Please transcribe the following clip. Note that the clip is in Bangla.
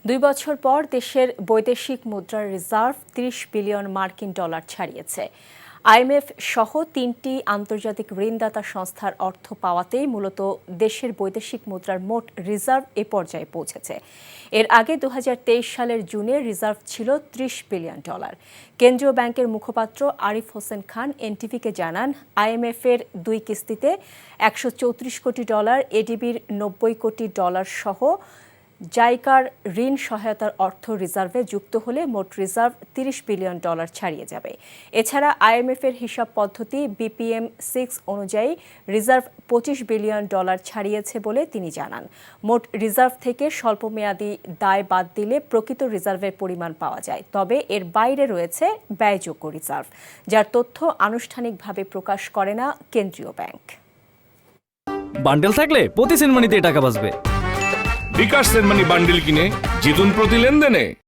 2 বছর পর দেশের বৈদেশিক মুদ্রার রিজার্ভ 30 বিলিয়ন মার্কিন ডলার ছাড়িয়েছে। আইএমএফ সহ 3টি আন্তর্জাতিক ঋণদাতা সংস্থার অর্থ পাওয়াতেই মূলত দেশের বৈদেশিক মুদ্রার মোট রিজার্ভ এ পর্যায়ে পৌঁছেছে। এর আগে 2023 সালের জুনে রিজার্ভ ছিল 30 বিলিয়ন ডলার। কেন্দ্রীয় ব্যাংকের মুখপাত্র আরিফ হোসেন খান এনটিভিকে জানান, আইএমএফের 2 কিস্তিতে 134 কোটি ডলার, এডিবির 90 কোটি ডলার সহ জাইকার ঋণ সহায়তার অর্থ রিজার্ভে যুক্ত হলে মোট রিজার্ভ 30 বিলিয়ন ডলার ছাড়িয়ে যাবে। এছাড়া আইএমএফের হিসাব পদ্ধতি বিপিএম 6 অনুযায়ী রিজার্ভ 25 বিলিয়ন ডলার ছাড়িয়েছে বলে তিনি জানান। মোট রিজার্ভ থেকে স্বল্পমেয়াদী দায় বাদ দিলে প্রকৃত রিজার্ভের পরিমাণ পাওয়া যায়, তবে এর বাইরে রয়েছে ব্যয়যোগ্য রিজার্ভ, যার তথ্য আনুষ্ঠানিকভাবে প্রকাশ করে না কেন্দ্রীয় ব্যাংক। বান্ডেল থাকলে প্রতি সেনমানিতে টাকা বাঁচবে। বিকাশ সেনমানি বান্ডিল কিনে জিতুন প্রতি লেনদেনে।